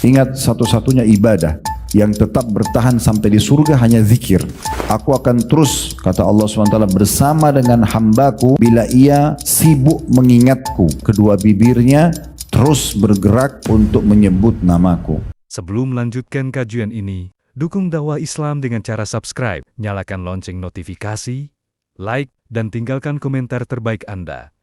Ingat, satu-satunya ibadah yang tetap bertahan sampai di surga hanya zikir. Aku akan terus, kata Allah SWT, bersama dengan hambaku bila ia sibuk mengingatku. Kedua bibirnya terus bergerak untuk menyebut namaku. Sebelum melanjutkan kajian ini, dukung dakwah Islam dengan cara subscribe, nyalakan lonceng notifikasi, like, dan tinggalkan komentar terbaik Anda.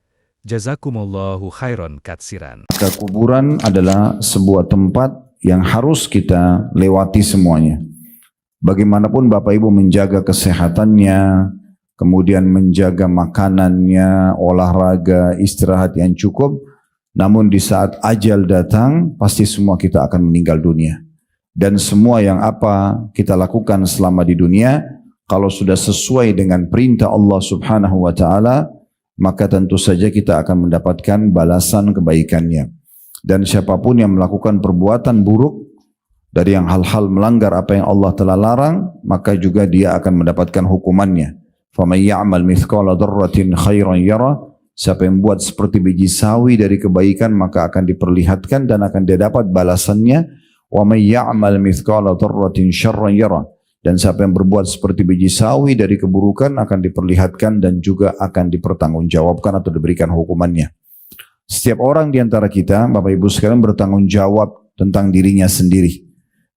Jazakumullahu khairan katsiran. Kuburan adalah sebuah tempat yang harus kita lewati semuanya. Bagaimanapun Bapak Ibu menjaga kesehatannya, kemudian menjaga makanannya, olahraga, istirahat yang cukup, namun di saat ajal datang, pasti semua kita akan meninggal dunia. Dan semua yang apa kita lakukan selama di dunia, kalau sudah sesuai dengan perintah Allah Subhanahu wa Ta'ala, maka tentu saja kita akan mendapatkan balasan kebaikannya. Dan siapapun yang melakukan perbuatan buruk dari yang hal-hal melanggar apa yang Allah telah larang, maka juga dia akan mendapatkan hukumannya. فَمَنْ يَعْمَلْ مِثْقَالَ ذَرَّةٍ خَيْرًا يَرَهُ. Siapa yang buat seperti biji sawi dari kebaikan, maka akan diperlihatkan dan akan dia dapat balasannya. وَمَنْ يَعْمَلْ مِثْقَالَ ذَرَّةٍ شَرًّا يَرَهُ. Dan siapa yang berbuat seperti biji sawi dari keburukan akan diperlihatkan dan juga akan dipertanggungjawabkan atau diberikan hukumannya. Setiap orang di antara kita, Bapak Ibu sekalian, bertanggung jawab tentang dirinya sendiri.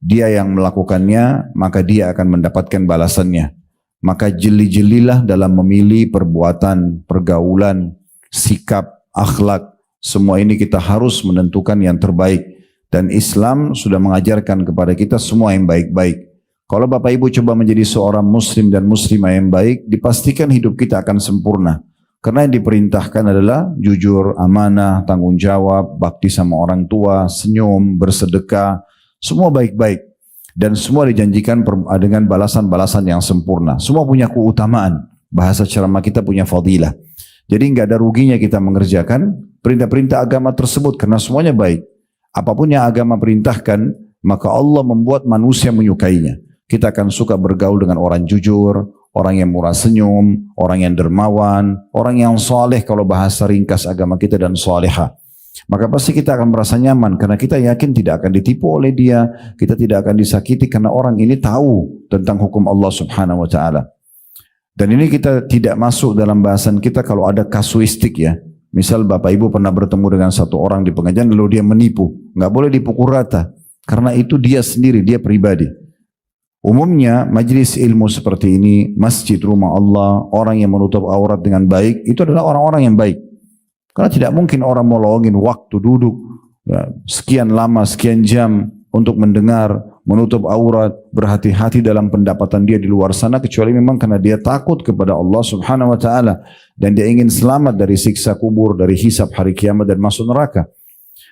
Dia yang melakukannya, maka dia akan mendapatkan balasannya. Maka jeli-jelilah dalam memilih perbuatan, pergaulan, sikap, akhlak. Semua ini kita harus menentukan yang terbaik. Dan Islam sudah mengajarkan kepada kita semua yang baik-baik. Kalau Bapak Ibu coba menjadi seorang muslim dan muslimah yang baik, dipastikan hidup kita akan sempurna. Karena yang diperintahkan adalah jujur, amanah, tanggung jawab, bakti sama orang tua, senyum, bersedekah, semua baik-baik. Dan semua dijanjikan dengan balasan-balasan yang sempurna. Semua punya keutamaan. Bahasa ceramah kita punya fadilah. Jadi nggak ada ruginya kita mengerjakan perintah-perintah agama tersebut karena semuanya baik. Apapun yang agama perintahkan, maka Allah membuat manusia menyukainya. Kita akan suka bergaul dengan orang jujur, orang yang murah senyum, orang yang dermawan, orang yang soleh kalau bahasa ringkas agama kita, dan soleha. Maka pasti kita akan merasa nyaman karena kita yakin tidak akan ditipu oleh dia, kita tidak akan disakiti karena orang ini tahu tentang hukum Allah Subhanahu wa Ta'ala. Dan ini kita tidak masuk dalam bahasan kita kalau ada kasuistik ya. Misal Bapak Ibu pernah bertemu dengan satu orang di pengajian lalu dia menipu, nggak boleh dipukul rata karena itu dia sendiri, dia pribadi. Umumnya majlis ilmu seperti ini, masjid rumah Allah, orang yang menutup aurat dengan baik, itu adalah orang-orang yang baik. Karena tidak mungkin orang mau luangin waktu duduk ya, sekian lama, sekian jam untuk mendengar, menutup aurat, berhati-hati dalam pendapatan dia di luar sana, kecuali memang karena dia takut kepada Allah Subhanahu wa Ta'ala dan dia ingin selamat dari siksa kubur, dari hisab hari kiamat dan masuk neraka.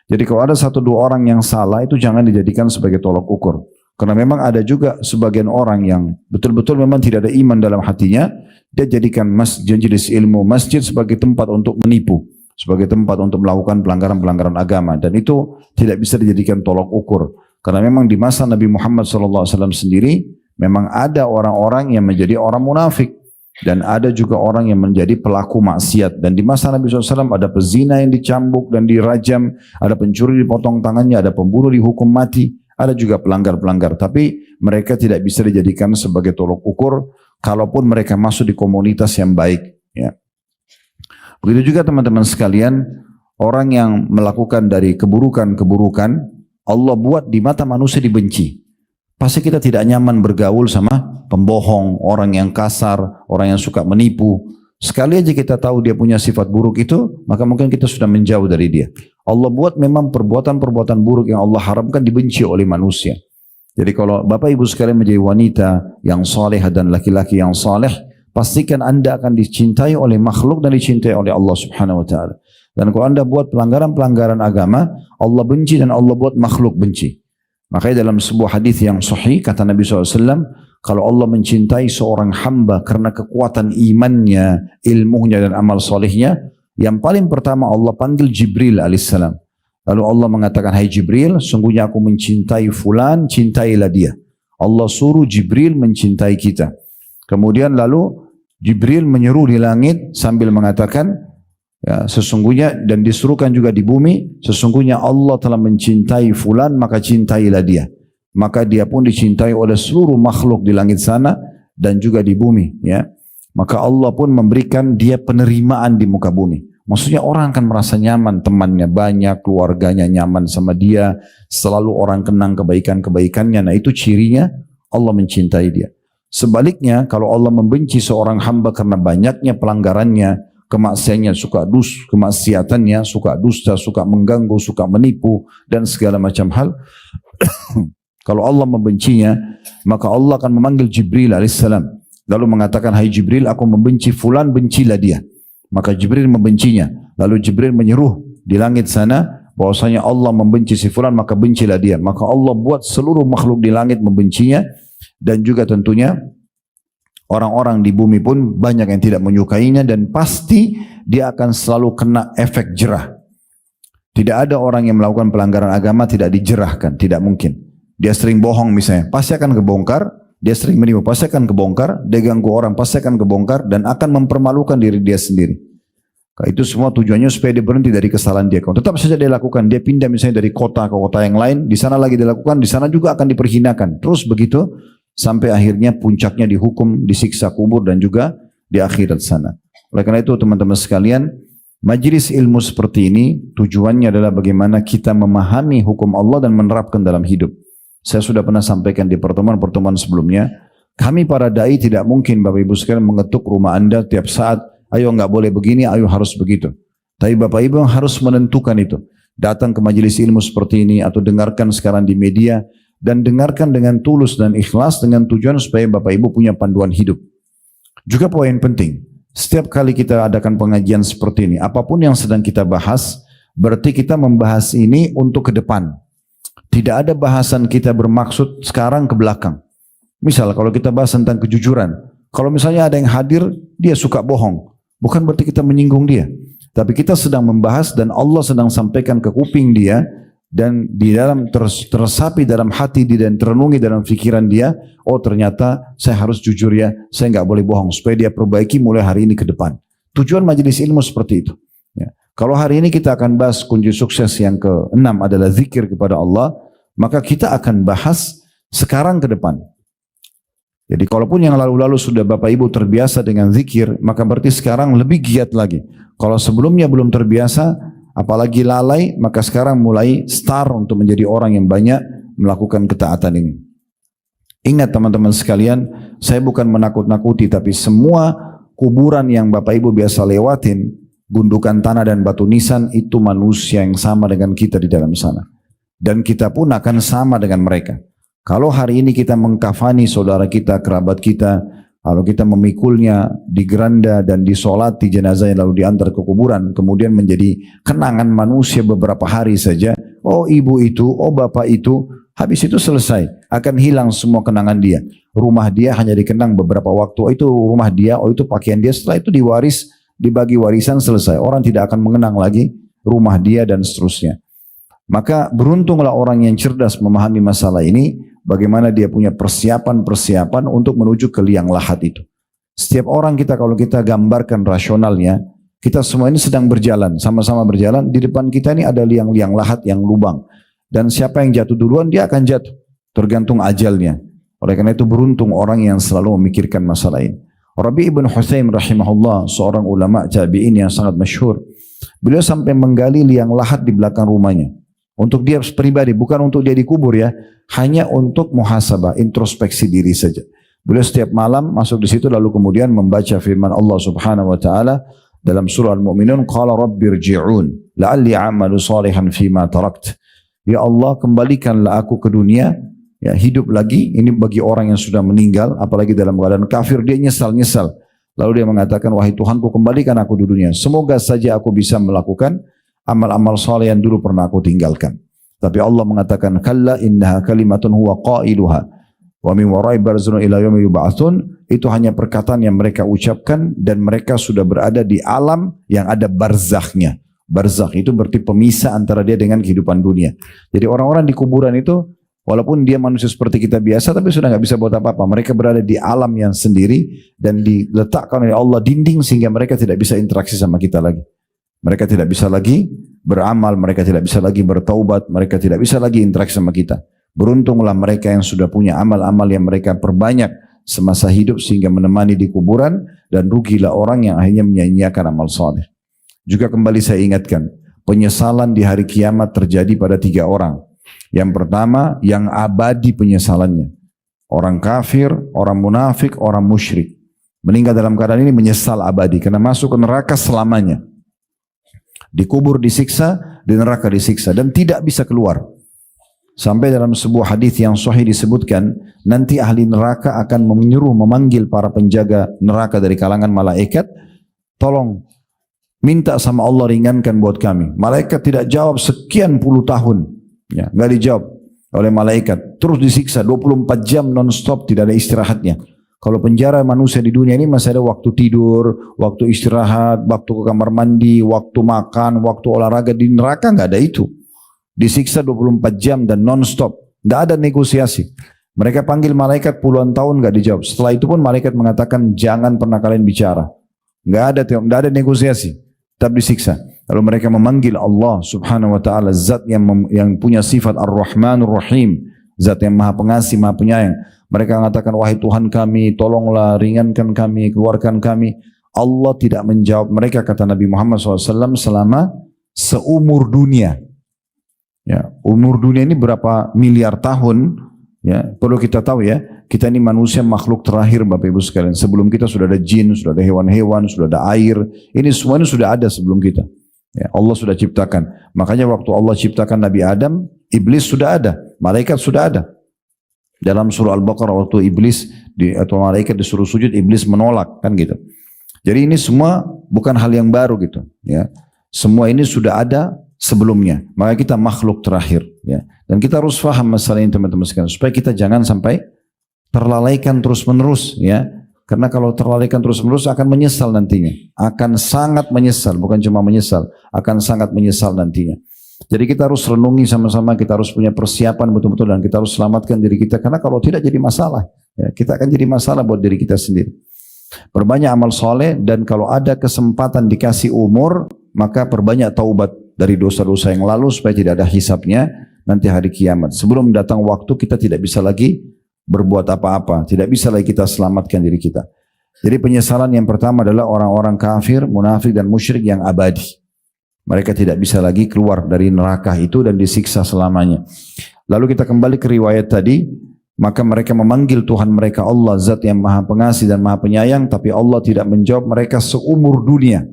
Jadi kalau ada satu dua orang yang salah, itu jangan dijadikan sebagai tolok ukur. Karena memang ada juga sebagian orang yang betul-betul memang tidak ada iman dalam hatinya, dia jadikan majelis ilmu, masjid sebagai tempat untuk menipu, sebagai tempat untuk melakukan pelanggaran-pelanggaran agama, dan itu tidak bisa dijadikan tolok ukur. Karena memang di masa Nabi Muhammad SAW sendiri, memang ada orang-orang yang menjadi orang munafik, dan ada juga orang yang menjadi pelaku maksiat. Dan di masa Nabi SAW ada pezina yang dicambuk dan dirajam, ada pencuri dipotong tangannya, ada pembunuh dihukum mati, ada juga pelanggar-pelanggar, tapi mereka tidak bisa dijadikan sebagai tolok ukur kalaupun mereka masuk di komunitas yang baik. Ya. Begitu juga teman-teman sekalian, orang yang melakukan dari keburukan-keburukan, Allah buat di mata manusia dibenci. Pasti kita tidak nyaman bergaul sama pembohong, orang yang kasar, orang yang suka menipu. Sekali aja kita tahu dia punya sifat buruk itu, maka mungkin kita sudah menjauh dari dia. Allah buat memang perbuatan-perbuatan buruk yang Allah haramkan dibenci oleh manusia. Jadi kalau Bapak Ibu sekalian menjadi wanita yang saleh dan laki-laki yang saleh, pastikan Anda akan dicintai oleh makhluk dan dicintai oleh Allah Subhanahu wa Ta'ala. Dan kalau Anda buat pelanggaran-pelanggaran agama, Allah benci dan Allah buat makhluk benci. Makanya dalam sebuah hadis yang sahih kata Nabi SAW, kalau Allah mencintai seorang hamba karena kekuatan imannya, ilmunya dan amal solehnya, yang paling pertama Allah panggil Jibril alaihissalam. Lalu Allah mengatakan, hai Jibril, sungguhnya aku mencintai fulan, cintailah dia. Allah suruh Jibril mencintai kita. Kemudian lalu Jibril menyeru di langit sambil mengatakan, Ya, sesungguhnya dan disuruhkan juga di bumi, sesungguhnya Allah telah mencintai fulan maka cintailah dia. Maka dia pun dicintai oleh seluruh makhluk di langit sana dan juga di bumi, ya. Maka Allah pun memberikan dia penerimaan di muka bumi. Maksudnya orang akan merasa nyaman, temannya banyak, keluarganya nyaman sama dia, selalu orang kenang kebaikan-kebaikannya. Nah, itu cirinya Allah mencintai dia. Sebaliknya, kalau Allah membenci seorang hamba karena banyaknya pelanggarannya, kemaksiatannya, suka dusta, suka mengganggu, suka menipu, dan segala macam hal. Kalau Allah membencinya, maka Allah akan memanggil Jibril alaihissalam. Lalu mengatakan, hai Jibril, aku membenci fulan, bencilah dia. Maka Jibril membencinya. Lalu Jibril menyeruh di langit sana, bahwasanya Allah membenci si fulan, maka bencilah dia. Maka Allah buat seluruh makhluk di langit membencinya, dan juga tentunya orang-orang di bumi pun banyak yang tidak menyukainya, dan pasti dia akan selalu kena efek jerah. Tidak ada orang yang melakukan pelanggaran agama tidak dijerahkan, tidak mungkin. Dia sering bohong misalnya, pasti akan kebongkar. Dia sering menipu, pasti akan kebongkar. Dia ganggu orang, pasti akan kebongkar, dan akan mempermalukan diri dia sendiri. Itu semua tujuannya supaya dia berhenti dari kesalahan dia. Kalau tetap saja dia lakukan, dia pindah misalnya dari kota ke kota yang lain, di sana lagi dilakukan, di sana juga akan diperhinakan. Terus begitu sampai akhirnya puncaknya dihukum, disiksa kubur, dan juga di akhirat sana. Oleh karena itu teman-teman sekalian, majelis ilmu seperti ini tujuannya adalah bagaimana kita memahami hukum Allah dan menerapkan dalam hidup. Saya sudah pernah sampaikan di pertemuan-pertemuan sebelumnya, kami para dai tidak mungkin Bapak Ibu sekalian mengetuk rumah Anda tiap saat, ayo nggak boleh begini, ayo harus begitu. Tapi Bapak Ibu harus menentukan itu. Datang ke majelis ilmu seperti ini atau dengarkan sekarang di media, dan dengarkan dengan tulus dan ikhlas dengan tujuan supaya Bapak Ibu punya panduan hidup. Juga poin penting, setiap kali kita adakan pengajian seperti ini, apapun yang sedang kita bahas, berarti kita membahas ini untuk ke depan. Tidak ada bahasan kita bermaksud sekarang ke belakang. Misal kalau kita bahas tentang kejujuran, kalau misalnya ada yang hadir, dia suka bohong, bukan berarti kita menyinggung dia. Tapi kita sedang membahas dan Allah sedang sampaikan ke kuping dia, dan di dalam tersapi dalam hati dia dan terenungi dalam pikiran dia, oh ternyata saya harus jujur ya, saya nggak boleh bohong, supaya dia perbaiki mulai hari ini ke depan. Tujuan majelis ilmu seperti itu. Ya. Kalau hari ini kita akan bahas kunci sukses yang ke-6 adalah zikir kepada Allah, maka kita akan bahas sekarang ke depan. Jadi kalaupun yang lalu-lalu sudah Bapak Ibu terbiasa dengan zikir, maka berarti sekarang lebih giat lagi. Kalau sebelumnya belum terbiasa, apalagi lalai, maka sekarang mulai start untuk menjadi orang yang banyak melakukan ketaatan ini. Ingat teman-teman sekalian, saya bukan menakut-nakuti, tapi semua kuburan yang Bapak Ibu biasa lewatin, gundukan tanah dan batu nisan, itu manusia yang sama dengan kita di dalam sana. Dan kita pun akan sama dengan mereka. Kalau hari ini kita mengkafani saudara kita, kerabat kita, kalau kita memikulnya di geranda dan disolati jenazahnya lalu diantar ke kuburan, kemudian menjadi kenangan manusia beberapa hari saja, oh ibu itu, oh bapak itu, habis itu selesai, akan hilang semua kenangan dia. Rumah dia hanya dikenang beberapa waktu, oh itu rumah dia, oh itu pakaian dia, setelah itu diwaris, dibagi warisan, selesai. Orang tidak akan mengenang lagi rumah dia dan seterusnya. Maka beruntunglah orang yang cerdas memahami masalah ini, bagaimana dia punya persiapan-persiapan untuk menuju ke liang lahat itu. Setiap orang kita, kalau kita gambarkan rasionalnya, kita semua ini sedang berjalan, sama-sama berjalan, di depan kita ini ada liang-liang lahat yang lubang. Dan siapa yang jatuh duluan, dia akan jatuh, tergantung ajalnya. Oleh karena itu beruntung orang yang selalu memikirkan masalah ini. Rabi' ibn Hutsaim rahimahullah, seorang ulama tabi'in yang sangat masyhur, beliau sampai menggali liang lahat di belakang rumahnya. Untuk dia pribadi, bukan untuk dia dikubur ya, hanya untuk muhasabah, introspeksi diri saja. Beliau setiap malam masuk di situ lalu kemudian membaca firman Allah Subhanahu wa taala dalam surah Al-Mu'minun, qala rabbirji'un la'alli a'malu salihan fima tarakt. Ya Allah, kembalikanlah aku ke dunia, ya hidup lagi. Ini bagi orang yang sudah meninggal, apalagi dalam keadaan kafir, dia nyesal-nyesal. Lalu dia mengatakan, wahai Tuhanku, kembalikan aku di dunia. Semoga saja aku bisa melakukan amal-amal saleh yang dulu pernah aku tinggalkan. Tapi Allah mengatakan, kalla innaha kalimatun huwa qailuha wa min wara'i barzun ila yaumi yub'atsun. Itu hanya perkataan yang mereka ucapkan dan mereka sudah berada di alam yang ada barzakhnya. Barzakh itu berarti pemisah antara dia dengan kehidupan dunia. Jadi orang-orang di kuburan itu, walaupun dia manusia seperti kita biasa, tapi sudah nggak bisa buat apa-apa. Mereka berada di alam yang sendiri dan diletakkan oleh Allah dinding sehingga mereka tidak bisa interaksi sama kita lagi. Mereka tidak bisa lagi beramal, mereka tidak bisa lagi bertaubat, mereka tidak bisa lagi interaksi sama kita. Beruntunglah mereka yang sudah punya amal-amal yang mereka perbanyak semasa hidup sehingga menemani di kuburan, dan rugilah orang yang akhirnya menyia-nyiakan amal saleh. Juga kembali saya ingatkan, penyesalan di hari kiamat terjadi pada 3 orang. Yang pertama, yang abadi penyesalannya. Orang kafir, orang munafik, orang musyrik. Meninggal dalam keadaan ini menyesal abadi karena masuk ke neraka selamanya. Dikubur disiksa, di neraka disiksa dan tidak bisa keluar. Sampai dalam sebuah hadis yang sahih disebutkan, nanti ahli neraka akan memanggil para penjaga neraka dari kalangan malaikat, tolong minta sama Allah ringankan buat kami. Malaikat tidak jawab sekian puluh tahun, ya, nggak dijawab oleh malaikat. Terus disiksa 24 jam non-stop, tidak ada istirahatnya. Kalau penjara manusia di dunia ini masih ada waktu tidur, waktu istirahat, waktu ke kamar mandi, waktu makan, waktu olahraga. Di neraka nggak ada itu. Disiksa 24 jam dan non-stop. Nggak ada negosiasi. Mereka panggil malaikat puluhan tahun nggak dijawab. Setelah itu pun malaikat mengatakan jangan pernah kalian bicara. Nggak ada negosiasi. Tetap disiksa. Lalu mereka memanggil Allah subhanahu wa ta'ala, zat yang punya sifat ar-Rahmanur Rahim, zat yang maha pengasih, maha penyayang. Mereka mengatakan, wahai Tuhan kami, tolonglah ringankan kami, keluarkan kami. Allah tidak menjawab mereka, kata Nabi Muhammad SAW, selama seumur dunia. Ya, umur dunia ini berapa miliar tahun? Ya, perlu kita tahu ya, kita ini manusia makhluk terakhir Bapak Ibu sekalian. Sebelum kita sudah ada jin, sudah ada hewan-hewan, sudah ada air. Ini semua ini sudah ada sebelum kita. Ya, Allah sudah ciptakan. Makanya waktu Allah ciptakan Nabi Adam, iblis sudah ada, malaikat sudah ada. Dalam surah Al-Baqarah waktu iblis atau malaikat disuruh sujud, iblis menolak, kan gitu. Jadi ini semua bukan hal yang baru gitu. Ya, semua ini sudah ada sebelumnya. Maka kita makhluk terakhir. Ya, dan kita harus faham masalah ini teman-teman sekalian, supaya kita jangan sampai terlalaikan terus-menerus. Ya, karena kalau terlalaikan terus-menerus akan menyesal nantinya. Akan sangat menyesal, bukan cuma menyesal, akan sangat menyesal nantinya. Jadi kita harus renungi sama-sama, kita harus punya persiapan betul-betul dan kita harus selamatkan diri kita. Karena kalau tidak jadi masalah, ya, kita akan jadi masalah buat diri kita sendiri. Perbanyak amal soleh dan kalau ada kesempatan dikasih umur, maka perbanyak taubat dari dosa-dosa yang lalu supaya tidak ada hisabnya nanti hari kiamat. Sebelum datang waktu kita tidak bisa lagi berbuat apa-apa, tidak bisa lagi kita selamatkan diri kita. Jadi penyesalan yang pertama adalah orang-orang kafir, munafik dan musyrik yang abadi. Mereka tidak bisa lagi keluar dari neraka itu dan disiksa selamanya. Lalu kita kembali ke riwayat tadi, maka mereka memanggil Tuhan mereka Allah, zat yang maha pengasih dan maha penyayang, tapi Allah tidak menjawab mereka seumur dunia.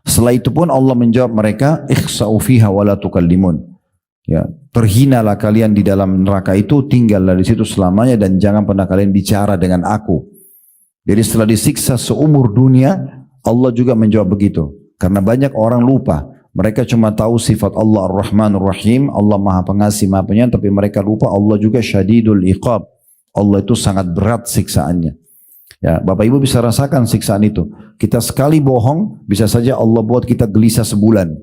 Setelah itu pun Allah menjawab mereka, ikhsa'u fiha wa la tukallimun. Ya, terhinalah kalian di dalam neraka itu, tinggallah di situ selamanya dan jangan pernah kalian bicara dengan aku. Jadi setelah disiksa seumur dunia, Allah juga menjawab begitu. Karena banyak orang lupa. Mereka cuma tahu sifat Allah Ar-Rahmanur Rahim, Allah Maha Pengasih, Maha Penyayang, tapi mereka lupa Allah juga Syadidul Iqab. Allah itu sangat berat siksaannya. Ya, Bapak Ibu bisa rasakan siksaan itu. Kita sekali bohong, bisa saja Allah buat kita gelisah sebulan.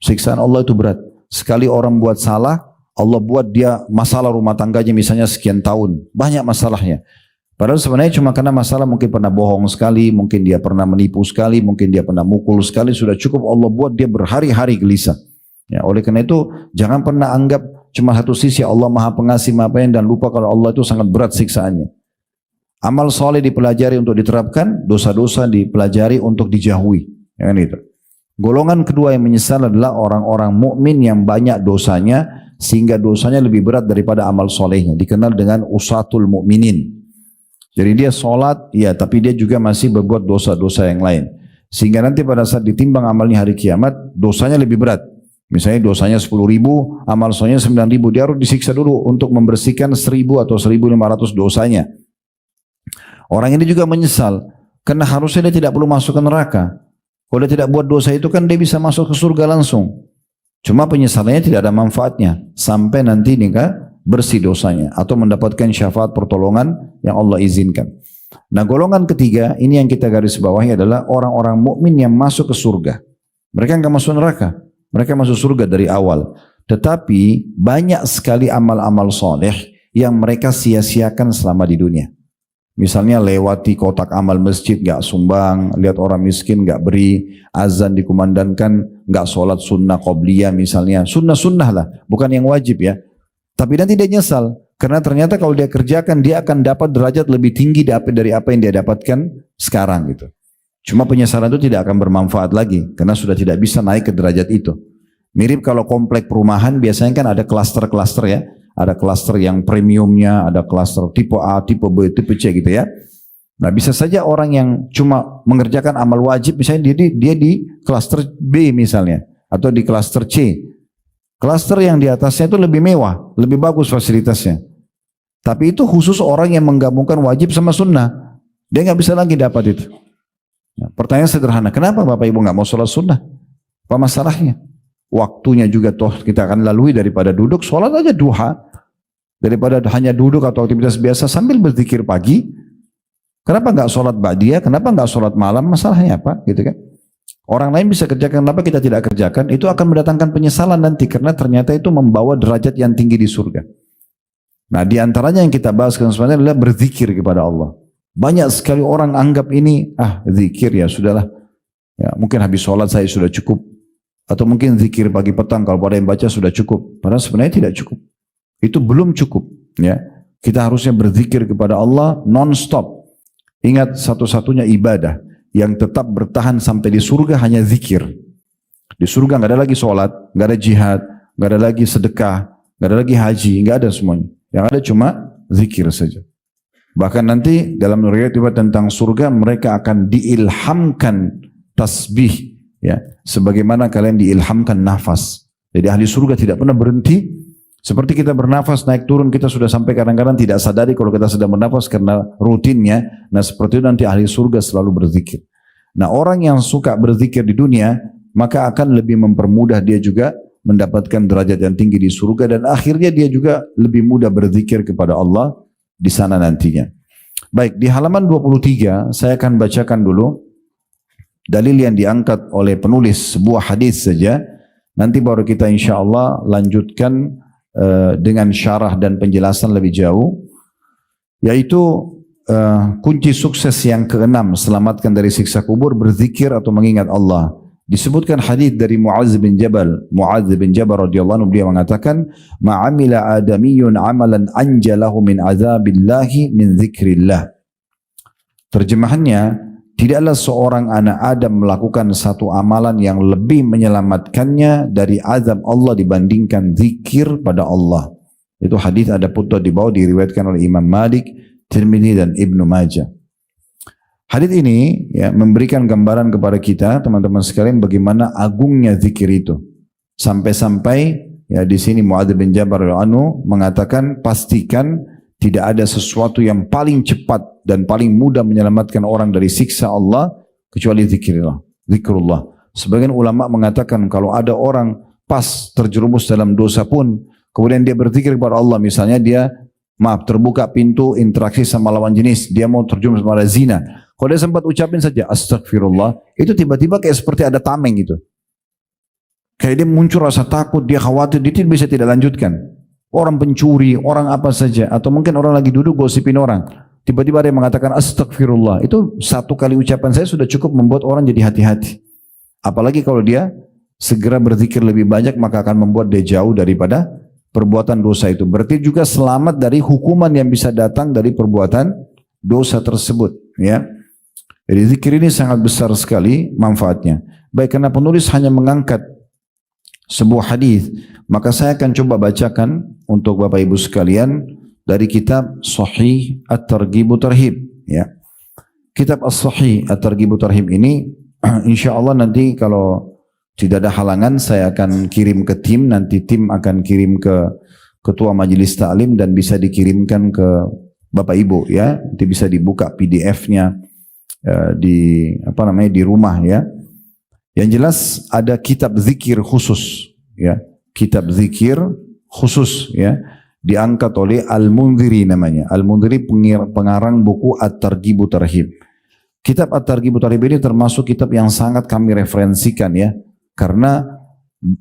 Siksaan Allah itu berat. Sekali orang buat salah, Allah buat dia masalah rumah tangganya misalnya sekian tahun. Banyak masalahnya. Padahal sebenarnya cuma karena masalah mungkin pernah bohong sekali, mungkin dia pernah menipu sekali, mungkin dia pernah mukul sekali, sudah cukup Allah buat dia berhari-hari gelisah. Ya, oleh karena itu jangan pernah anggap cuma satu sisi Allah Maha Pengasih, Maha Penyayang dan lupa kalau Allah itu sangat berat siksaannya. Amal soleh dipelajari untuk diterapkan, dosa-dosa dipelajari untuk dijauhi. Ya kan itu. Golongan kedua yang menyesal adalah orang-orang mukmin yang banyak dosanya sehingga dosanya lebih berat daripada amal solehnya. Dikenal dengan usatul mukminin. Jadi dia sholat, ya, tapi dia juga masih berbuat dosa-dosa yang lain. Sehingga nanti pada saat ditimbang amalnya hari kiamat, dosanya lebih berat. Misalnya dosanya 10.000, amal solehnya 9.000, dia harus disiksa dulu untuk membersihkan 1.000 atau 1.500 dosanya. Orang ini juga menyesal, karena harusnya dia tidak perlu masuk ke neraka. Kalau dia tidak buat dosa itu kan dia bisa masuk ke surga langsung. Cuma penyesalannya tidak ada manfaatnya, sampai nanti nikah bersih dosanya atau mendapatkan syafaat pertolongan yang Allah izinkan. Nah, golongan ketiga ini yang kita garis bawahi adalah orang-orang mukmin yang masuk ke surga. Mereka enggak masuk neraka, mereka masuk surga dari awal. Tetapi banyak sekali amal-amal soleh yang mereka sia-siakan selama di dunia. Misalnya lewati kotak amal masjid nggak sumbang, lihat orang miskin nggak beri, azan dikumandangkan nggak sholat sunnah qobliyah misalnya, sunnah-sunnah lah, bukan yang wajib ya. Tapi nanti dia nyesal, karena ternyata kalau dia kerjakan dia akan dapat derajat lebih tinggi dari apa yang dia dapatkan sekarang gitu. Cuma penyesalan itu tidak akan bermanfaat lagi, karena sudah tidak bisa naik ke derajat itu. Mirip kalau komplek perumahan biasanya kan ada klaster-klaster ya. Ada klaster yang premiumnya, ada klaster tipe A, tipe B, tipe C gitu ya. Nah bisa saja orang yang cuma mengerjakan amal wajib, misalnya dia di klaster B misalnya, atau di klaster C. Klaster yang di atasnya itu lebih mewah, lebih bagus fasilitasnya. Tapi itu khusus orang yang menggabungkan wajib sama sunnah. Dia nggak bisa lagi dapat itu. Nah, pertanyaan sederhana, kenapa Bapak Ibu nggak mau sholat sunnah? Apa masalahnya? Waktunya juga toh kita akan lalui, daripada duduk sholat aja duha, daripada hanya duduk atau aktivitas biasa sambil berzikir pagi. Kenapa nggak sholat ba'diyah? Kenapa nggak sholat malam? Masalahnya apa? Gitu kan? Orang lain bisa kerjakan, kenapa kita tidak kerjakan? Itu akan mendatangkan penyesalan nanti, karena ternyata itu membawa derajat yang tinggi di surga. Nah di antaranya yang kita bahas sebenarnya adalah berzikir kepada Allah. Banyak sekali orang anggap ini zikir ya sudahlah, ya mungkin habis sholat saya sudah cukup. Atau mungkin zikir pagi petang kalau pada yang baca sudah cukup. Padahal sebenarnya tidak cukup. Itu belum cukup. Ya, kita harusnya berzikir kepada Allah non-stop. Ingat satu-satunya ibadah yang tetap bertahan sampai di surga hanya zikir. Di surga nggak ada lagi sholat, nggak ada jihad, nggak ada lagi sedekah, nggak ada lagi haji, nggak ada semuanya. Yang ada cuma zikir saja. Bahkan nanti dalam riwayat tentang surga mereka akan diilhamkan tasbih. Ya, sebagaimana kalian diilhamkan nafas. Jadi ahli surga tidak pernah berhenti. Seperti kita bernafas naik turun, kita sudah sampai kadang-kadang tidak sadari kalau kita sedang bernafas karena rutinnya. Nah seperti itu nanti ahli surga selalu berzikir. Nah orang yang suka berzikir di dunia, maka akan lebih mempermudah dia juga mendapatkan derajat yang tinggi di surga, dan akhirnya dia juga lebih mudah berzikir kepada Allah di sana nantinya. Baik, di halaman 23 saya akan bacakan dulu dalil yang diangkat oleh penulis sebuah hadis saja. Nanti baru kita insya Allah lanjutkan dengan syarah dan penjelasan lebih jauh. Yaitu kunci sukses yang keenam, selamatkan dari siksa kubur, berzikir atau mengingat Allah. Disebutkan hadis dari Mu'adz bin Jabal. Mu'adz bin Jabal radhiyallahu anhu, beliau mengatakan, "Ma'amila adamiyun amalan anjalahu min azabillahi min zikrillah." Terjemahannya, tidaklah seorang anak Adam melakukan satu amalan yang lebih menyelamatkannya dari azab Allah dibandingkan zikir pada Allah. Itu hadis ada footnote di bawah, diriwayatkan oleh Imam Malik, Tirmidzi dan Ibnu Majah. Hadis ini ya memberikan gambaran kepada kita teman-teman sekalian bagaimana agungnya zikir itu. Sampai-sampai ya di sini Mu'adz bin Jabal radhiyallahu mengatakan, pastikan tidak ada sesuatu yang paling cepat dan paling mudah menyelamatkan orang dari siksa Allah kecuali zikrullah. Sebagian ulama mengatakan kalau ada orang pas terjerumus dalam dosa pun kemudian dia berzikir kepada Allah, misalnya dia terbuka pintu interaksi sama lawan jenis, dia mau terjerumus pada zina, kalau dia sempat ucapin saja astagfirullah, itu tiba-tiba kayak seperti ada tameng gitu, kayak dia muncul rasa takut, dia khawatir, dia bisa tidak lanjutkan. Orang pencuri, orang apa saja, atau mungkin orang lagi duduk gosipin orang, tiba-tiba ada yang mengatakan astagfirullah, itu satu kali ucapan saya sudah cukup membuat orang jadi hati-hati. Apalagi kalau dia segera berzikir lebih banyak, maka akan membuat dia jauh daripada perbuatan dosa itu. Berarti juga selamat dari hukuman yang bisa datang dari perbuatan dosa tersebut. Ya, jadi zikir ini sangat besar sekali manfaatnya. Baik, karena penulis hanya mengangkat sebuah hadis, maka saya akan coba bacakan untuk Bapak Ibu sekalian dari kitab Sahih At-Targhib Tarhib. Ya, kitab As-Sahih At-Targhib Tarhib ini insya Allah nanti kalau tidak ada halangan saya akan kirim ke tim, nanti tim akan kirim ke ketua majelis ta'lim dan bisa dikirimkan ke Bapak Ibu ya, nanti bisa dibuka PDF-nya di di rumah ya. Yang jelas ada kitab zikir khusus ya, kitab zikir khusus ya, diangkat oleh Al-Mundhiri namanya. Al-Mundhiri pengarang buku At-Targhib Tarhib. Kitab At-Targhib Tarhib ini termasuk kitab yang sangat kami referensikan ya, karena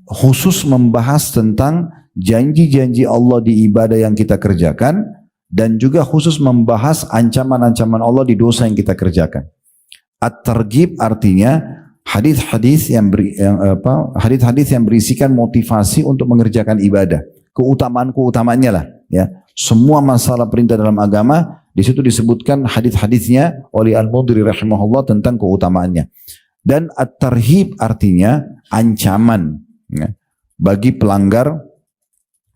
khusus membahas tentang janji-janji Allah di ibadah yang kita kerjakan dan juga khusus membahas ancaman-ancaman Allah di dosa yang kita kerjakan. At-targhib artinya hadis-hadis yang berisikan motivasi untuk mengerjakan ibadah, keutamaan-keutamaannya lah, ya. Semua masalah perintah dalam agama di situ disebutkan hadis-hadisnya oleh Al-Mudhiri rahimahullah tentang keutamaannya. Dan at-tarhib artinya ancaman, ya, bagi pelanggar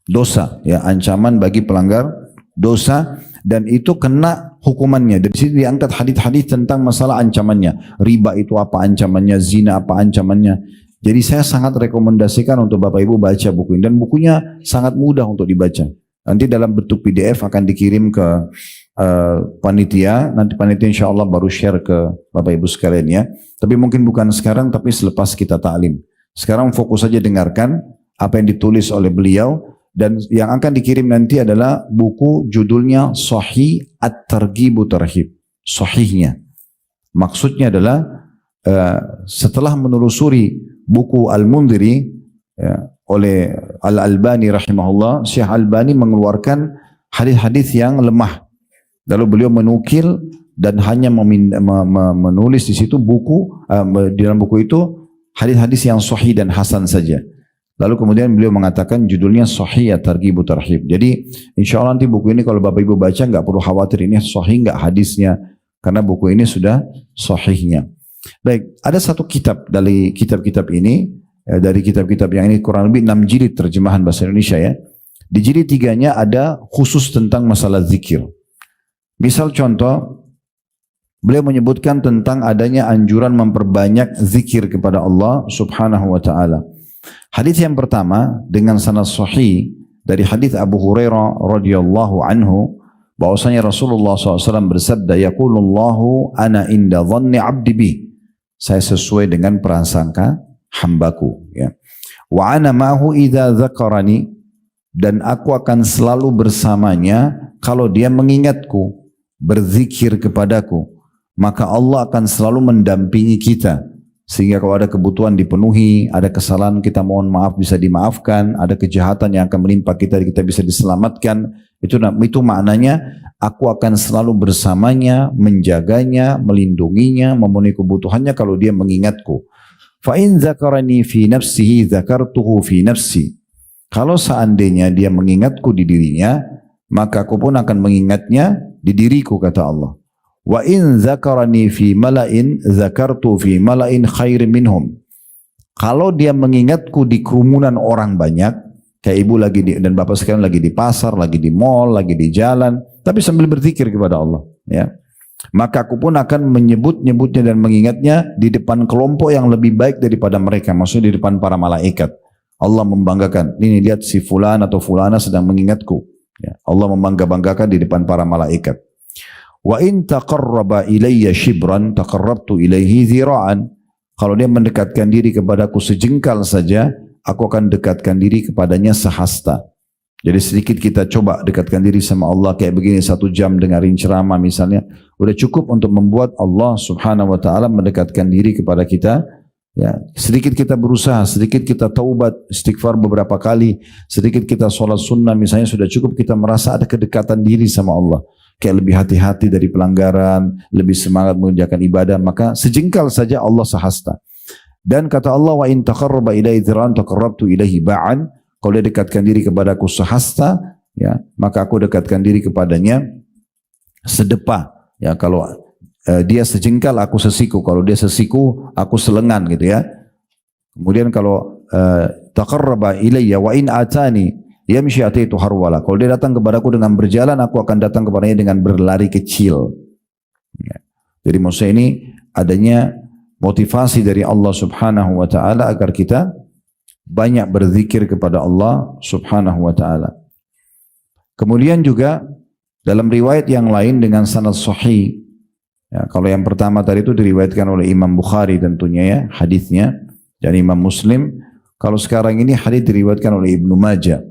dosa, ya, ancaman bagi pelanggar dosa, dan itu kena hukumannya. Dari sini diangkat hadis-hadis tentang masalah ancamannya. Riba itu apa ancamannya, zina apa ancamannya. Jadi saya sangat rekomendasikan untuk Bapak Ibu baca buku ini, dan bukunya sangat mudah untuk dibaca. Nanti dalam bentuk PDF akan dikirim ke panitia. Nanti panitia insya Allah baru share ke Bapak Ibu sekalian, ya. Tapi mungkin bukan sekarang, tapi selepas kita ta'lim. Sekarang fokus saja dengarkan apa yang ditulis oleh beliau. Dan yang akan dikirim nanti adalah buku judulnya Sahih At-Targhib Tarhib. Sahihnya. Maksudnya adalah setelah menelusuri buku Al-Mundhiri, ya, oleh Al-Albani rahimahullah, Syekh Albani mengeluarkan hadis-hadis yang lemah. Lalu beliau menukil dan hanya menulis di situ buku, di dalam buku itu hadis-hadis yang sahih dan hasan saja. Lalu kemudian beliau mengatakan judulnya Sahih At-Targhib Tarhib. Jadi insya Allah nanti buku ini kalau Bapak Ibu baca nggak perlu khawatir ini sahih nggak hadisnya, karena buku ini sudah sahihnya. Baik, ada satu kitab dari kitab-kitab ini, dari kitab-kitab yang ini kurang lebih 6 jilid terjemahan bahasa Indonesia, ya. Di jilid 3-nya ada khusus tentang masalah zikir. Misal contoh, beliau menyebutkan tentang adanya anjuran memperbanyak zikir kepada Allah subhanahu wa ta'ala. Hadis yang pertama dengan sanad sahih dari hadis Abu Hurairah radhiyallahu anhu, bahwasanya Rasulullah SAW bersabda, yaqulullahu ana inda dhanni abdi bi, saya sesuai dengan prasangka hambaku, ya. Wa ana ma'hu idza dzakarani, dan aku akan selalu bersamanya kalau dia mengingatku, berzikir kepadaku, maka Allah akan selalu mendampingi kita. Sehingga kalau ada kebutuhan dipenuhi, ada kesalahan kita mohon maaf bisa dimaafkan, ada kejahatan yang akan menimpa kita bisa diselamatkan. Itu maknanya aku akan selalu bersamanya, menjaganya, melindunginya, memenuhi kebutuhannya kalau dia mengingatku. Fa in dzakarani fi nafsihi dzakartuhu fi nafsi. Kalau seandainya dia mengingatku di dirinya, maka aku pun akan mengingatnya di diriku, kata Allah. Wa in zakarani fi mala'in zakartu fi mala'in khair minhum. Kalau dia mengingatku di kerumunan orang banyak, kayak ibu lagi dan bapak sekalian lagi di pasar, lagi di mall, lagi di jalan, tapi sambil berzikir kepada Allah, ya. Maka aku pun akan menyebut-nyebutnya dan mengingatnya di depan kelompok yang lebih baik daripada mereka, maksudnya di depan para malaikat. Allah membanggakan, ini lihat si fulan atau fulana sedang mengingatku, ya. Allah membangga-banggakan di depan para malaikat. Wa in taqarraba ilayya shibran taqarrabtu ilaihi zira'an. Kalau dia mendekatkan diri kepadaku sejengkal saja, aku akan dekatkan diri kepadanya sehasta. Jadi sedikit kita coba dekatkan diri sama Allah kayak begini, 1 jam dengarin ceramah misalnya, udah cukup untuk membuat Allah subhanahu wa ta'ala mendekatkan diri kepada kita, ya. Sedikit kita berusaha, sedikit kita taubat, istighfar beberapa kali, sedikit kita sholat sunnah misalnya, sudah cukup kita merasa ada kedekatan diri sama Allah. Kayak lebih hati-hati dari pelanggaran, lebih semangat mengerjakan ibadah, maka sejengkal saja Allah sehasta. Dan kata Allah, wa in taqarraba ilaihi dzira'an taqarrabtu ilaihi ba'an. Kalau dia dekatkan diri kepadaku sehasta, ya, maka aku dekatkan diri kepadanya sedepa. Ya, kalau dia sejengkal, aku sesiku. Kalau dia sesiku, aku selengan, gitu, ya. Kemudian kalau taqarraba ilayya wa in atani yamshi ataitu harwala. Kalau dia datang kepadaku dengan berjalan, aku akan datang kepadanya dengan berlari kecil. Ya. Jadi maksudnya ini adanya motivasi dari Allah subhanahu wa ta'ala agar kita banyak berzikir kepada Allah subhanahu wa ta'ala. Kemudian juga dalam riwayat yang lain dengan sanad sahih, ya, kalau yang pertama tadi itu diriwayatkan oleh Imam Bukhari tentunya, ya, hadisnya, dan Imam Muslim. Kalau sekarang ini hadis diriwayatkan oleh Ibnu Majah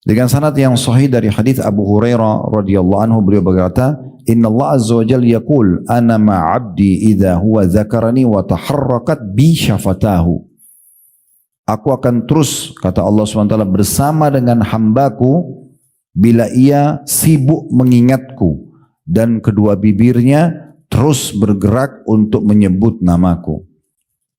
dengan sanad yang sahih dari hadis Abu Hurairah radhiyallahu anhu, beliau berkata, Inna Allah azza wa jalla yaqul ana ma'abdi idza huwa dzakarani wa taharrakat bi syafatahu. Aku akan terus, kata Allah SWT, bersama dengan hambaku bila ia sibuk mengingatku dan kedua bibirnya terus bergerak untuk menyebut namaku.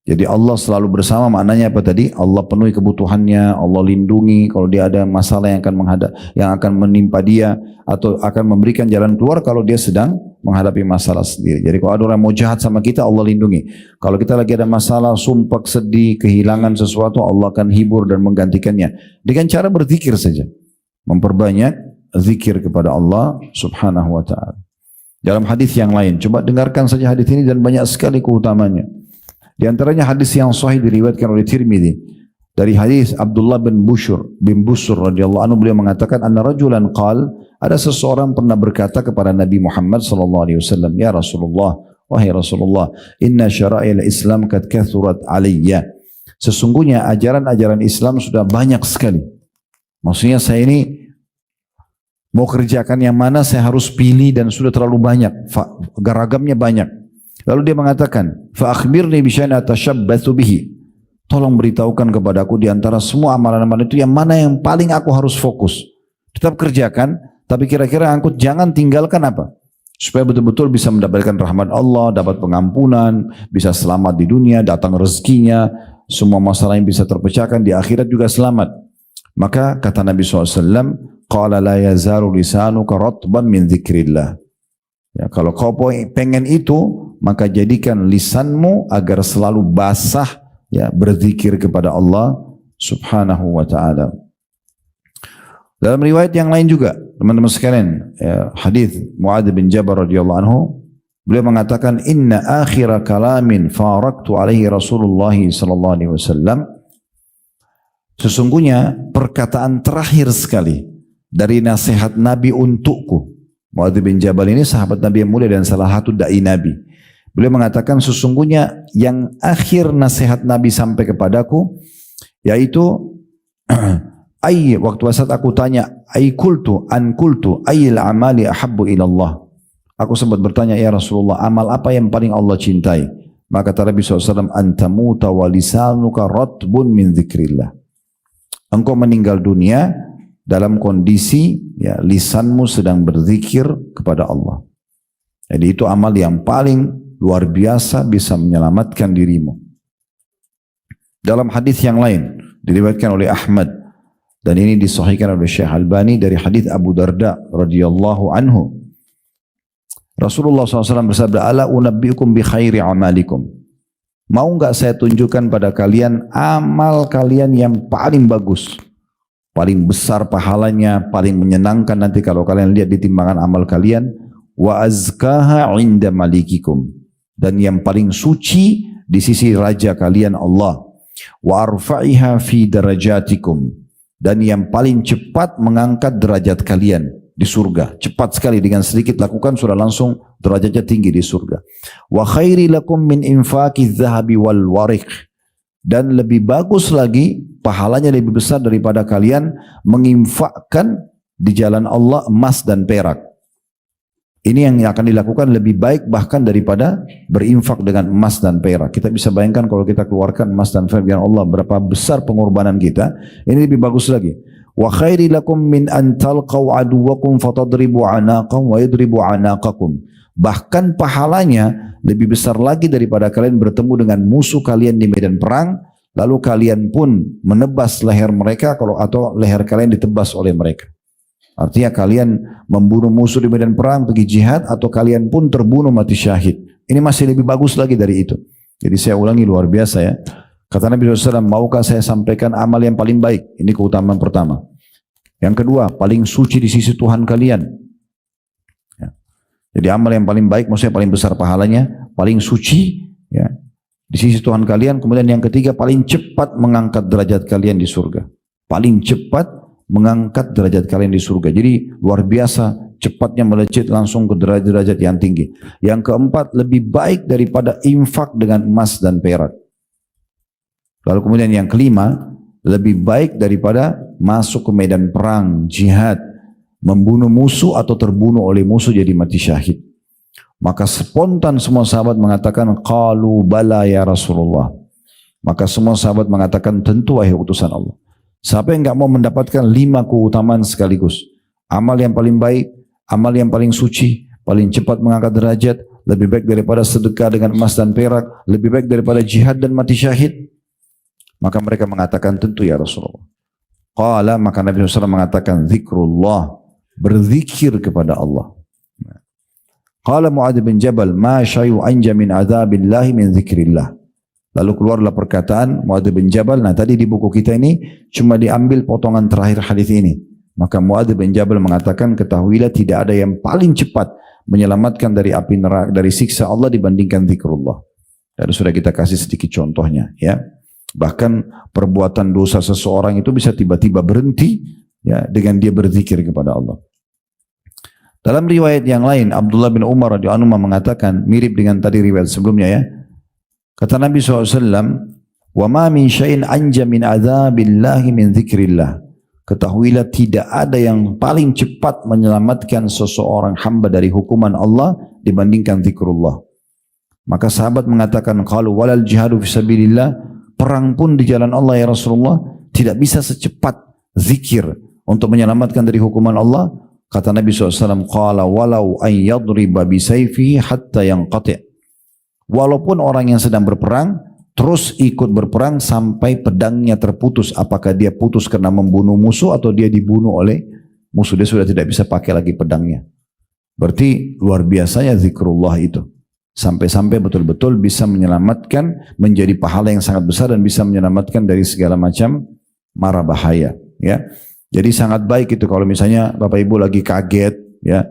Jadi Allah selalu bersama, maknanya apa tadi? Allah penuhi kebutuhannya, Allah lindungi kalau dia ada masalah yang akan menimpa dia, atau akan memberikan jalan keluar kalau dia sedang menghadapi masalah sendiri. Jadi kalau ada orang mau jahat sama kita, Allah lindungi. Kalau kita lagi ada masalah, sumpah, sedih, kehilangan sesuatu, Allah akan hibur dan menggantikannya dengan cara berzikir saja. Memperbanyak zikir kepada Allah subhanahu wa ta'ala. Dalam hadis yang lain, coba dengarkan saja hadis ini dan banyak sekali keutamanya. Di antaranya hadis yang sahih diriwayatkan oleh Tirmidzi dari hadis Abdullah bin Busur radhiyallahu anhu, beliau mengatakan anna rajulan qal, ada seseorang pernah berkata kepada Nabi Muhammad sallallahu alaihi wasallam, ya Rasulullah, wahai Rasulullah, inna syara'il Islam qad kathurat alayya. Sesungguhnya ajaran-ajaran Islam sudah banyak sekali. Maksudnya saya ini mau kerjakan yang mana saya harus pilih dan sudah terlalu banyak, ragamnya banyak. Lalu dia mengatakan, fa akhbirni bi syai'in atashabbathu bihi. Tolong beritahukan kepadaku di antara semua amalan-amalan itu yang mana yang paling aku harus fokus. Tetap kerjakan, tapi kira-kira aku jangan tinggalkan apa? Supaya betul-betul bisa mendapatkan rahmat Allah, dapat pengampunan, bisa selamat di dunia, datang rezekinya, semua masalah yang bisa terpecahkan di akhirat juga selamat. Maka kata Nabi SAW, qala la yazaru lisanuka ratban min dzikrillah. Ya, kalau kau pengen itu, maka jadikan lisanmu agar selalu basah, ya, berzikir kepada Allah subhanahu wa ta'ala. Dalam riwayat yang lain juga, teman-teman sekalian, ya, hadis Muadz bin Jabal radhiyallahu anhu, beliau mengatakan, inna akhira kalamin faraktu alaihi Rasulullah sallallahu alaihi wasallam. Sesungguhnya perkataan terakhir sekali dari nasihat Nabi untukku. Muadz bin Jabal ini sahabat Nabi yang mulia dan salah satu dai Nabi. Beliau mengatakan sesungguhnya yang akhir nasihat Nabi sampai kepadaku yaitu waktu saat aku tanya kultu ayyil amali ahabbu ila Allah. Aku sempat bertanya, ya Rasulullah, amal apa yang paling Allah cintai? Maka kata Nabi SAW, antamuta wa lisanuka ratbun min dzikrillah. Engkau meninggal dunia dalam kondisi, ya, lisanmu sedang berzikir kepada Allah. Jadi itu amal yang paling luar biasa bisa menyelamatkan dirimu. Dalam hadis yang lain diriwayatkan oleh Ahmad dan ini disahihkan oleh Syekh Albani dari hadis Abu Darda radhiyallahu anhu. Rasulullah SAW bersabda, ala unabbiukum bi khairi amalikum. Mau enggak saya tunjukkan pada kalian amal kalian yang paling bagus, paling besar pahalanya, paling menyenangkan nanti kalau kalian lihat di timbangan amal kalian, wa azkaha inda malikikum, dan yang paling suci di sisi raja kalian Allah, wa arfa'iha fi darajatikum, dan yang paling cepat mengangkat derajat kalian di surga. Cepat sekali, dengan sedikit lakukan sudah langsung derajatnya tinggi di surga. Wa khairi lakum min infaqi dzahabi wal wariq, dan lebih bagus lagi, pahalanya lebih besar daripada kalian menginfakkan di jalan Allah emas dan perak. Ini yang akan dilakukan lebih baik bahkan daripada berinfak dengan emas dan perak. Kita bisa bayangkan kalau kita keluarkan emas dan perak dengan Allah, berapa besar pengorbanan kita. Ini lebih bagus lagi. Wa khairi lakum min an talqaw aduwakum fatadribu anaqam wa yadribu anaqakum. Bahkan pahalanya lebih besar lagi daripada kalian bertemu dengan musuh kalian di medan perang, lalu kalian pun menebas leher mereka atau leher kalian ditebas oleh mereka. Artinya kalian membunuh musuh di medan perang, pergi jihad, atau kalian pun terbunuh mati syahid. Ini masih lebih bagus lagi dari itu. Jadi saya ulangi, luar biasa ya. Kata Nabi SAW, maukah saya sampaikan amal yang paling baik? Ini keutamaan pertama. Yang kedua, paling suci di sisi Tuhan kalian. Ya. Jadi amal yang paling baik, maksudnya paling besar pahalanya, paling suci, ya, di sisi Tuhan kalian. Kemudian yang ketiga, paling cepat mengangkat derajat kalian di surga. Paling cepat mengangkat derajat kalian di surga. Jadi luar biasa cepatnya melejit langsung ke derajat-derajat yang tinggi. Yang keempat, lebih baik daripada infak dengan emas dan perak. Lalu kemudian yang kelima, lebih baik daripada masuk ke medan perang, jihad, membunuh musuh atau terbunuh oleh musuh jadi mati syahid. Maka spontan semua sahabat mengatakan, qalu bala ya Rasulullah. Maka semua sahabat mengatakan, tentu wahai utusan Allah. Siapa yang enggak mau mendapatkan 5 keutamaan sekaligus? Amal yang paling baik, amal yang paling suci, paling cepat mengangkat derajat, lebih baik daripada sedekah dengan emas dan perak, lebih baik daripada jihad dan mati syahid. Maka mereka mengatakan, tentu ya Rasulullah. Qala, maka Nabi SAW mengatakan, zikrullah, berzikir kepada Allah. Qala Mu'adz bin Jabal, ma syai'u anja min adzabillahi min zikrillah. Lalu keluarlah perkataan Mu'adz bin Jabal. Nah tadi di buku kita ini cuma diambil potongan terakhir hadis ini. Maka Mu'adz bin Jabal mengatakan, ketahuilah tidak ada yang paling cepat menyelamatkan dari api neraka, dari siksa Allah dibandingkan zikrullah. Dan sudah kita kasih sedikit contohnya, ya. Bahkan perbuatan dosa seseorang itu bisa tiba-tiba berhenti, ya, dengan dia berzikir kepada Allah. Dalam riwayat yang lain, Abdullah bin Umar radhiyallahu anhu mengatakan, mirip dengan tadi riwayat sebelumnya, ya. Kata Nabi SAW, wa ma min syai'in anja min adzabillahi min zikrillah. Ketahuilah tidak ada yang paling cepat menyelamatkan seseorang hamba dari hukuman Allah dibandingkan zikrullah. Maka sahabat mengatakan, qalu walal jihadu fisabilillah, perang pun di jalan Allah ya Rasulullah tidak bisa secepat zikir untuk menyelamatkan dari hukuman Allah. Kata Nabi SAW, qala walau an yadriba bisayfihi hatta yanqati'. Walaupun orang yang sedang berperang terus ikut berperang sampai pedangnya terputus. Apakah dia putus karena membunuh musuh atau dia dibunuh oleh musuh. Dia sudah tidak bisa pakai lagi pedangnya. Berarti luar biasanya zikrullah itu. Sampai-sampai betul-betul bisa menyelamatkan, menjadi pahala yang sangat besar dan bisa menyelamatkan dari segala macam mara bahaya. Ya. Jadi sangat baik itu kalau misalnya Bapak Ibu lagi kaget, ya,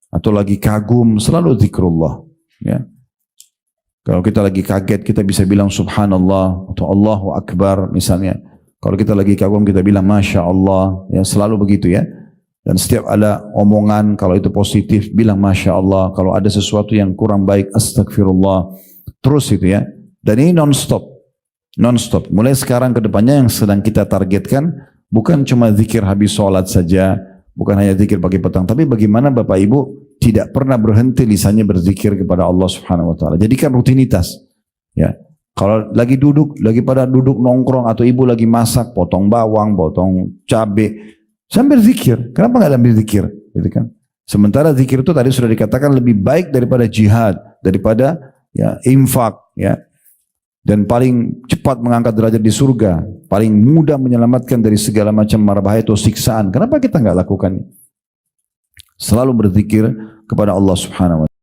atau lagi kagum, selalu zikrullah. Ya. Kalau kita lagi kaget, kita bisa bilang subhanallah atau Allahu Akbar misalnya. Kalau kita lagi kagum, kita bilang Masya Allah. Ya, selalu begitu ya. Dan setiap ada omongan, kalau itu positif, bilang Masya Allah. Kalau ada sesuatu yang kurang baik, astagfirullah. Terus itu ya. Dan ini non-stop. Non-stop. Mulai sekarang ke depannya yang sedang kita targetkan, bukan cuma zikir habis sholat saja, bukan hanya zikir pagi petang, tapi bagaimana Bapak Ibu tidak pernah berhenti lisannya berzikir kepada Allah Subhanahu wa taala. Jadikan rutinitas. Ya. Kalau lagi pada duduk nongkrong atau ibu lagi masak, potong bawang, potong cabai, sambil zikir. Kenapa enggak ambil zikir? Gitu kan? Sementara zikir itu tadi sudah dikatakan lebih baik daripada jihad, daripada ya infak, ya. Dan paling cepat mengangkat derajat di surga, paling mudah menyelamatkan dari segala macam mara bahaya atau siksaan. Kenapa kita enggak lakukan? Selalu berzikir kepada Allah Subhanahu wa taala.